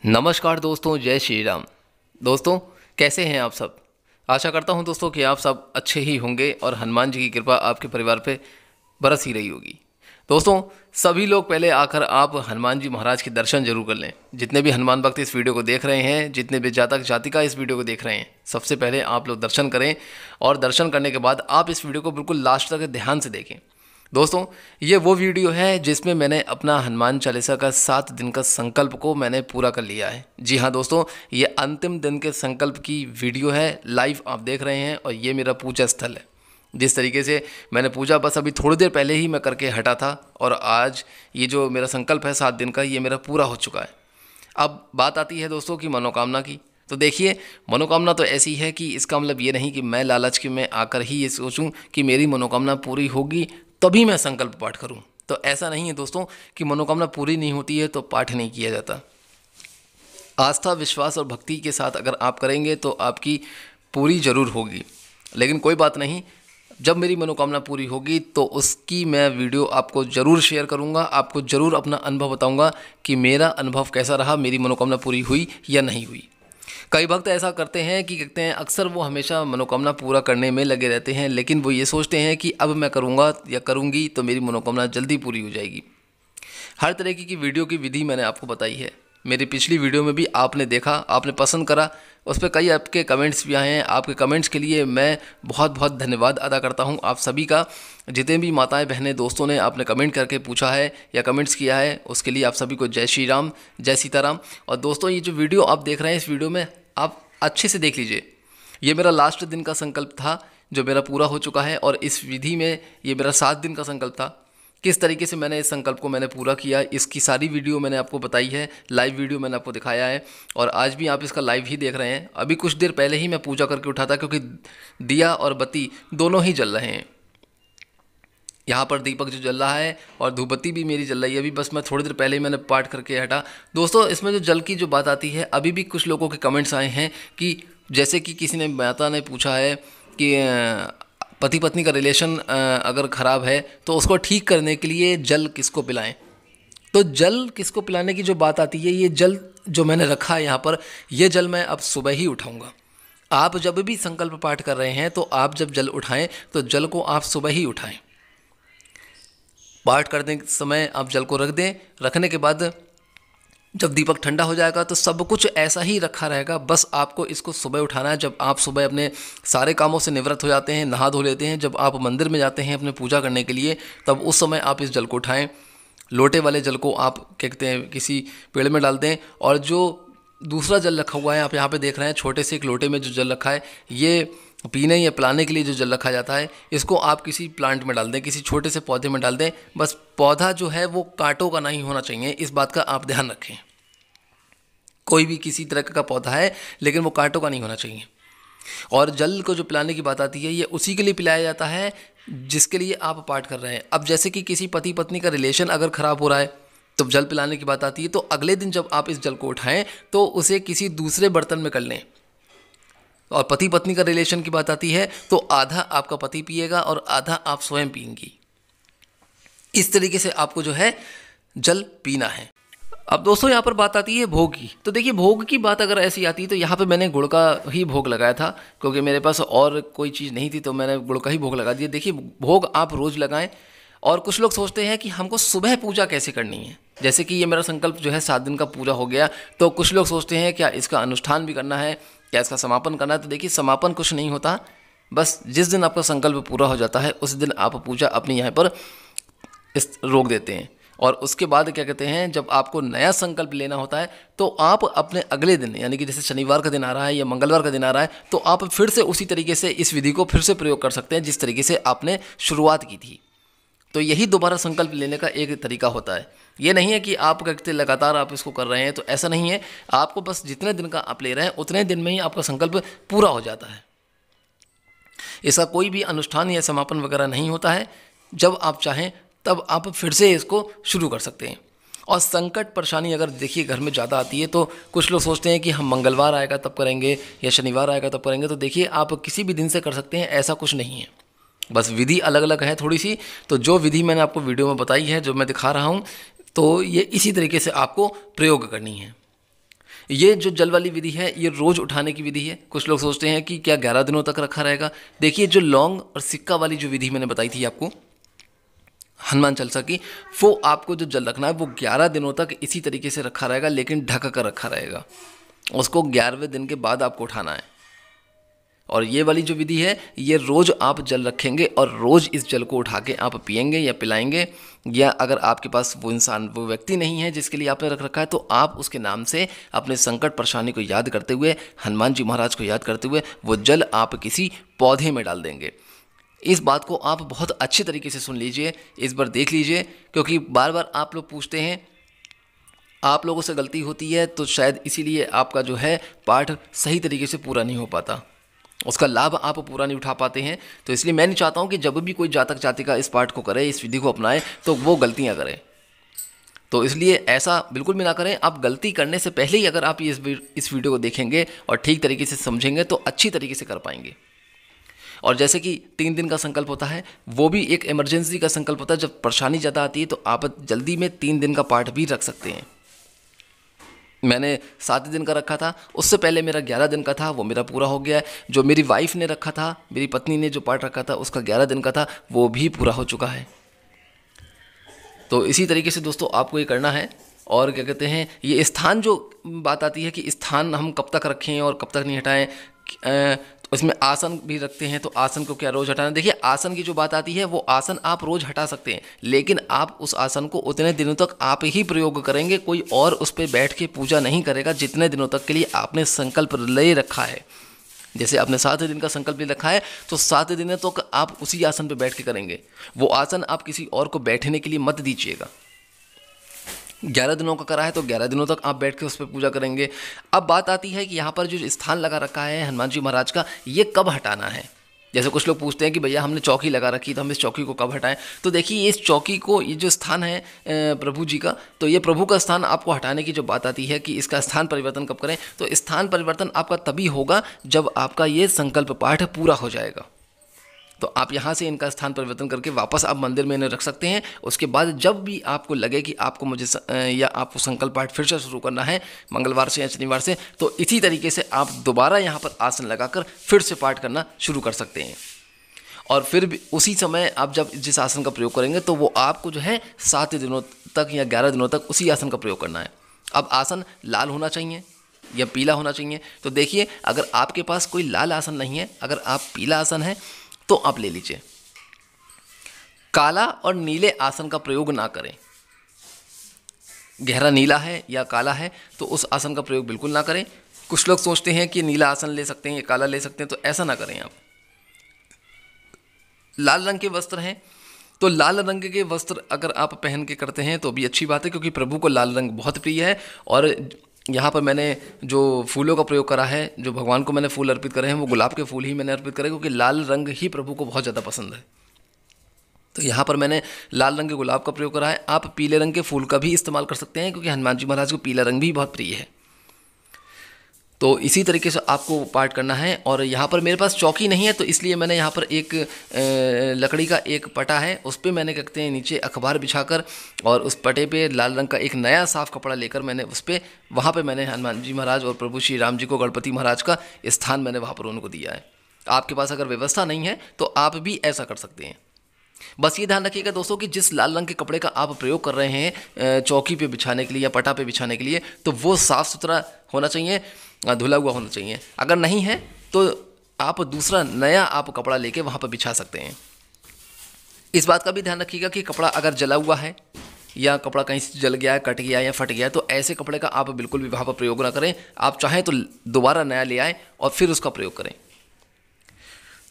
नमस्कार दोस्तों, जय श्री राम। दोस्तों, कैसे हैं आप सब। आशा करता हूं दोस्तों कि आप सब अच्छे ही होंगे और हनुमान जी की कृपा आपके परिवार पे बरस ही रही होगी। दोस्तों, सभी लोग पहले आकर आप हनुमान जी महाराज के दर्शन जरूर कर लें। जितने भी हनुमान भक्त इस वीडियो को देख रहे हैं, जितने भी जातक जातिका इस वीडियो को देख रहे हैं, सबसे पहले आप लोग दर्शन करें और दर्शन करने के बाद आप इस वीडियो को बिल्कुल लास्ट तक ध्यान से देखें। दोस्तों, ये वो वीडियो है जिसमें मैंने अपना हनुमान चालीसा का 7 दिन का संकल्प को मैंने पूरा कर लिया है। जी हाँ दोस्तों, ये अंतिम दिन के संकल्प की वीडियो है, लाइव आप देख रहे हैं। और ये मेरा पूजा स्थल है। जिस तरीके से मैंने पूजा बस अभी थोड़ी देर पहले ही मैं करके हटा था, और आज ये जो मेरा संकल्प है 7 दिन का, ये मेरा पूरा हो चुका है। अब बात आती है दोस्तों की मनोकामना की। तो देखिए, मनोकामना तो ऐसी है कि इसका मतलब ये नहीं कि मैं लालच के में आकर ही ये सोचूं कि मेरी मनोकामना पूरी होगी तभी मैं संकल्प पाठ करूं। तो ऐसा नहीं है दोस्तों कि मनोकामना पूरी नहीं होती है तो पाठ नहीं किया जाता। आस्था, विश्वास और भक्ति के साथ अगर आप करेंगे तो आपकी पूरी जरूर होगी। लेकिन कोई बात नहीं, जब मेरी मनोकामना पूरी होगी तो उसकी मैं वीडियो आपको ज़रूर शेयर करूंगा, आपको ज़रूर अपना अनुभव बताऊंगा कि मेरा अनुभव कैसा रहा, मेरी मनोकामना पूरी हुई या नहीं हुई। कई भक्त ऐसा करते हैं कि कहते हैं अक्सर वो हमेशा मनोकामना पूरा करने में लगे रहते हैं, लेकिन वो ये सोचते हैं कि अब मैं करूँगा या करूँगी तो मेरी मनोकामना जल्दी पूरी हो जाएगी। हर तरीके की वीडियो की विधि मैंने आपको बताई है। मेरी पिछली वीडियो में भी आपने देखा, आपने पसंद करा, उस पर कई आपके कमेंट्स भी आए हैं। आपके कमेंट्स के लिए मैं बहुत बहुत धन्यवाद अदा करता हूं आप सभी का। जितने भी माताएं बहनें दोस्तों ने आपने कमेंट करके पूछा है या कमेंट्स किया है, उसके लिए आप सभी को जय श्री राम, जय सीताराम। और दोस्तों, ये जो वीडियो आप देख रहे हैं, इस वीडियो में आप अच्छे से देख लीजिए। ये मेरा लास्ट दिन का संकल्प था जो मेरा पूरा हो चुका है, और इस विधि में ये मेरा 7 दिन का संकल्प था। किस तरीके से मैंने इस संकल्प को मैंने पूरा किया, इसकी सारी वीडियो मैंने आपको बताई है, लाइव वीडियो मैंने आपको दिखाया है। और आज भी आप इसका लाइव ही देख रहे हैं। अभी कुछ देर पहले ही मैं पूजा करके उठा था, क्योंकि दिया और बत्ती दोनों ही जल रहे हैं। यहाँ पर दीपक जो जल रहा है और धूपबत्ती भी मेरी जल रही है। अभी बस मैं थोड़ी देर पहले ही मैंने पाठ करके हटा। दोस्तों, इसमें जो जल की जो बात आती है, अभी भी कुछ लोगों के कमेंट्स आए हैं कि जैसे कि किसी ने माता ने पूछा है कि पति पत्नी का रिलेशन अगर ख़राब है तो उसको ठीक करने के लिए जल किसको पिलाएं। तो जल किसको पिलाने की जो बात आती है, ये जल जो मैंने रखा है यहाँ पर, ये जल मैं अब सुबह ही उठाऊँगा। आप जब भी संकल्प पाठ कर रहे हैं तो आप जब जल उठाएं तो जल को आप सुबह ही उठाएं। पाठ करने के समय आप जल को रख दें। रखने के बाद जब दीपक ठंडा हो जाएगा तो सब कुछ ऐसा ही रखा रहेगा। बस आपको इसको सुबह उठाना है। जब आप सुबह अपने सारे कामों से निवृत्त हो जाते हैं, नहा धो लेते हैं, जब आप मंदिर में जाते हैं अपने पूजा करने के लिए, तब उस समय आप इस जल को उठाएं। लोटे वाले जल को आप क्या कहते हैं किसी पेड़ में डाल दें। और जो दूसरा जल रखा हुआ है, आप यहाँ पे देख रहे हैं छोटे से एक लोटे में जो जल रखा है, ये पीने या पिलाने के लिए जो जल रखा जाता है, इसको आप किसी प्लांट में डाल दें, किसी छोटे से पौधे में डाल दें। बस पौधा जो है वो कांटों का नहीं होना चाहिए, इस बात का आप ध्यान रखें। कोई भी किसी तरह का पौधा है लेकिन वो कांटों का नहीं होना चाहिए। और जल को जो पिलाने की बात आती है, ये उसी के लिए पिलाया जाता है जिसके लिए आप पाठ कर रहे हैं। अब जैसे कि किसी पति पत्नी का रिलेशन अगर ख़राब हो रहा है तो जल पिलाने की बात आती है, तो अगले दिन जब आप इस जल को उठाएं तो उसे किसी दूसरे बर्तन में कर लें। और पति पत्नी का रिलेशन की बात आती है तो आधा आपका पति पिएगा और आधा आप स्वयं पिएंगी। इस तरीके से आपको जो है जल पीना है। अब दोस्तों, यहाँ पर बात आती है भोग की। तो देखिए, भोग की बात अगर ऐसी आती है तो यहाँ पे मैंने गुड़ का ही भोग लगाया था, क्योंकि मेरे पास और कोई चीज़ नहीं थी, तो मैंने गुड़ का ही भोग लगा दिया। देखिए, भोग आप रोज़ लगाएं। और कुछ लोग सोचते हैं कि हमको सुबह पूजा कैसे करनी है। जैसे कि ये मेरा संकल्प जो है 7 दिन का पूरा हो गया, तो कुछ लोग सोचते हैं क्या इसका अनुष्ठान भी करना है, क्या इसका समापन करना है। तो देखिए, समापन कुछ नहीं होता। बस जिस दिन आपका संकल्प पूरा हो जाता है उस दिन आप पूजा अपनी यहाँ पर रोक देते हैं। और उसके बाद क्या कहते हैं, जब आपको नया संकल्प लेना होता है तो आप अपने अगले दिन, यानी कि जैसे शनिवार का दिन आ रहा है या मंगलवार का दिन आ रहा है, तो आप फिर से उसी तरीके से इस विधि को फिर से प्रयोग कर सकते हैं जिस तरीके से आपने शुरुआत की थी। तो यही दोबारा संकल्प लेने का एक तरीका होता है। ये नहीं है कि आप क्या कहते हैं लगातार आप इसको कर रहे हैं, तो ऐसा नहीं है। आपको बस जितने दिन का आप ले रहे हैं उतने दिन में ही आपका संकल्प पूरा हो जाता है। इसका कोई भी अनुष्ठान या समापन वगैरह नहीं होता है। जब आप चाहें तब आप फिर से इसको शुरू कर सकते हैं। और संकट परेशानी अगर देखिए घर में ज़्यादा आती है तो कुछ लोग सोचते हैं कि हम मंगलवार आएगा तब करेंगे या शनिवार आएगा तब करेंगे। तो देखिए, आप किसी भी दिन से कर सकते हैं, ऐसा कुछ नहीं है। बस विधि अलग अलग है थोड़ी सी। तो जो विधि मैंने आपको वीडियो में बताई है, जो मैं दिखा रहा हूँ, तो ये इसी तरीके से आपको प्रयोग करनी है। ये जो जल वाली विधि है ये रोज़ उठाने की विधि है। कुछ लोग सोचते हैं कि क्या 11 दिनों तक रखा रहेगा। देखिए जो लौंग और सिक्का वाली जो विधि मैंने बताई थी आपको हनुमान चालीसा की, वो आपको जो जल रखना है वो 11 दिनों तक इसी तरीके से रखा रहेगा, लेकिन ढक कर रखा रहेगा। उसको 11वें दिन के बाद आपको उठाना है। और ये वाली जो विधि है ये रोज़ आप जल रखेंगे और रोज़ इस जल को उठा के आप पिएंगे या पिलाएंगे। या अगर आपके पास वो इंसान वो व्यक्ति नहीं है जिसके लिए आपने रख रखा है, तो आप उसके नाम से अपने संकट परेशानी को याद करते हुए, हनुमान जी महाराज को याद करते हुए वो जल आप किसी पौधे में डाल देंगे। इस बात को आप बहुत अच्छे तरीके से सुन लीजिए, इस बार देख लीजिए, क्योंकि बार बार आप लोग पूछते हैं, आप लोगों से गलती होती है, तो शायद इसीलिए आपका जो है पाठ सही तरीके से पूरा नहीं हो पाता, उसका लाभ आप पूरा नहीं उठा पाते हैं। तो इसलिए मैं नहीं चाहता हूं कि जब भी कोई जातक जातिका इस पाठ को करे, इस विधि को अपनाए, तो वो गलतियां करे। तो इसलिए ऐसा बिल्कुल भी ना करें। आप गलती करने से पहले ही अगर आप इस वीडियो को देखेंगे और ठीक तरीके से समझेंगे तो अच्छी तरीके से कर पाएंगे। और जैसे कि 3 दिन का संकल्प होता है, वो भी एक इमरजेंसी का संकल्प होता है। जब परेशानी ज़्यादा आती है तो आप जल्दी में 3 दिन का पाठ भी रख सकते हैं। मैंने 7 दिन का रखा था, उससे पहले मेरा 11 दिन का था, वो मेरा पूरा हो गया है। जो मेरी वाइफ ने रखा था, मेरी पत्नी ने जो पाठ रखा था उसका 11 दिन का था, वो भी पूरा हो चुका है। तो इसी तरीके से दोस्तों आपको ये करना है। और क्या कहते हैं, ये स्थान जो बात आती है कि स्थान हम कब तक रखें और कब तक नहीं हटाएं, तो इसमें आसन भी रखते हैं, तो आसन को क्या रोज़ हटाना। देखिए आसन की जो बात आती है वो आसन आप रोज़ हटा सकते हैं, लेकिन आप उस आसन को उतने दिनों तक आप ही प्रयोग करेंगे, कोई और उस पर बैठ के पूजा नहीं करेगा जितने दिनों तक के लिए आपने संकल्प ले रखा है। जैसे आपने 7 दिन का संकल्प ले रखा है तो 7 दिन तक आप उसी आसन पर बैठ के करेंगे। वो आसन आप किसी और को बैठने के लिए मत दीजिएगा। 11 दिनों का करा है तो 11 दिनों तक आप बैठ के उस पर पूजा करेंगे। अब बात आती है कि यहाँ पर जो स्थान लगा रखा है हनुमान जी महाराज का, ये कब हटाना है। जैसे कुछ लोग पूछते हैं कि भैया हमने चौकी लगा रखी तो हम इस चौकी को कब हटाएं। तो देखिए इस चौकी को, ये जो स्थान है प्रभु जी का, तो ये प्रभु का स्थान आपको हटाने की जो बात आती है कि इसका स्थान परिवर्तन कब करें, तो स्थान परिवर्तन आपका तभी होगा जब आपका ये संकल्प पाठ पूरा हो जाएगा। तो आप यहाँ से इनका स्थान परिवर्तन करके वापस आप मंदिर में इन्हें रख सकते हैं। उसके बाद जब भी आपको लगे कि आपको या आपको संकल्प पाठ फिर से शुरू करना है मंगलवार से या शनिवार से, तो इसी तरीके से आप दोबारा यहाँ पर आसन लगाकर फिर से पाठ करना शुरू कर सकते हैं। और फिर भी उसी समय आप जब जिस आसन का प्रयोग करेंगे तो वो आपको जो है 7 दिनों तक या 11 दिनों तक उसी आसन का प्रयोग करना है। अब आसन लाल होना चाहिए या पीला होना चाहिए। तो देखिए अगर आपके पास कोई लाल आसन नहीं है, अगर आप पीला आसन है तो आप ले लीजिए। काला और नीले आसन का प्रयोग ना करें। गहरा नीला है या काला है तो उस आसन का प्रयोग बिल्कुल ना करें। कुछ लोग सोचते हैं कि नीला आसन ले सकते हैं या काला ले सकते हैं, तो ऐसा ना करें आप। लाल रंग के वस्त्र हैं तो लाल रंग के वस्त्र अगर आप पहन के करते हैं तो भी अच्छी बात है, क्योंकि प्रभु को लाल रंग बहुत प्रिय है। और यहाँ पर मैंने जो फूलों का प्रयोग करा है, जो भगवान को मैंने फूल अर्पित करे हैं, वो गुलाब के फूल ही मैंने अर्पित करे, क्योंकि लाल रंग ही प्रभु को बहुत ज़्यादा पसंद है। तो यहाँ पर मैंने लाल रंग के गुलाब का प्रयोग करा है। आप पीले रंग के फूल का भी इस्तेमाल कर सकते हैं, क्योंकि हनुमान जी महाराज को पीला रंग भी बहुत प्रिय है। तो इसी तरीके से आपको पाठ करना है। और यहाँ पर मेरे पास चौकी नहीं है तो इसलिए मैंने यहाँ पर एक लकड़ी का एक पटा है, उस पर मैंने कहते हैं नीचे अखबार बिछाकर और उस पटे पे लाल रंग का एक नया साफ कपड़ा लेकर मैंने उस पर, वहाँ पे मैंने हनुमान जी महाराज और प्रभु श्री राम जी को, गणपति महाराज का स्थान मैंने वहाँ पर उनको दिया है। आपके पास अगर व्यवस्था नहीं है तो आप भी ऐसा कर सकते हैं। बस ये ध्यान रखिएगा दोस्तों कि जिस लाल रंग के कपड़े का आप प्रयोग कर रहे हैं चौकी पे बिछाने के लिए या पटा पे बिछाने के लिए, तो वो साफ़ सुथरा होना चाहिए, धुला हुआ होना चाहिए। अगर नहीं है तो आप दूसरा नया आप कपड़ा लेके वहाँ पर बिछा सकते हैं। इस बात का भी ध्यान रखिएगा कि कपड़ा अगर जला हुआ है या कपड़ा कहीं से जल गया है, कट गया या फट गया है, तो ऐसे कपड़े का आप बिल्कुल भी वहाँ पर प्रयोग ना करें। आप चाहें तो दोबारा नया ले आएँ और फिर उसका प्रयोग करें।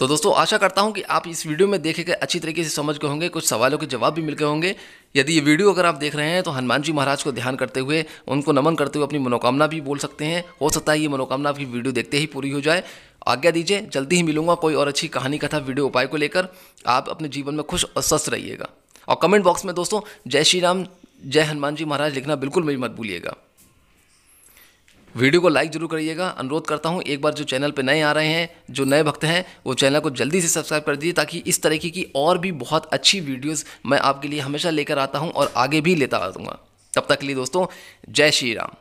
तो दोस्तों आशा करता हूं कि आप इस वीडियो में देखे गए अच्छी तरीके से समझ गए होंगे, कुछ सवालों के जवाब भी मिल गए होंगे। यदि ये वीडियो अगर आप देख रहे हैं तो हनुमान जी महाराज को ध्यान करते हुए, उनको नमन करते हुए अपनी मनोकामना भी बोल सकते हैं। हो सकता है ये मनोकामना आपकी वीडियो देखते ही पूरी हो जाए। आज्ञा दीजिए, जल्दी ही मिलूंगा कोई और अच्छी कहानी कथा वीडियो उपाय को लेकर। आप अपने जीवन में खुश और स्वस्थ रहिएगा। और कमेंट बॉक्स में दोस्तों जय श्री राम, जय हनुमान जी महाराज लिखना बिल्कुल भी मत भूलिएगा। वीडियो को लाइक जरूर करिएगा। अनुरोध करता हूं एक बार जो चैनल पे नए आ रहे हैं, जो नए भक्त हैं, वो चैनल को जल्दी से सब्सक्राइब कर दीजिए, ताकि इस तरीके की और भी बहुत अच्छी वीडियोस मैं आपके लिए हमेशा लेकर आता हूं और आगे भी लेता आऊँगा। तब तक के लिए दोस्तों जय श्री राम।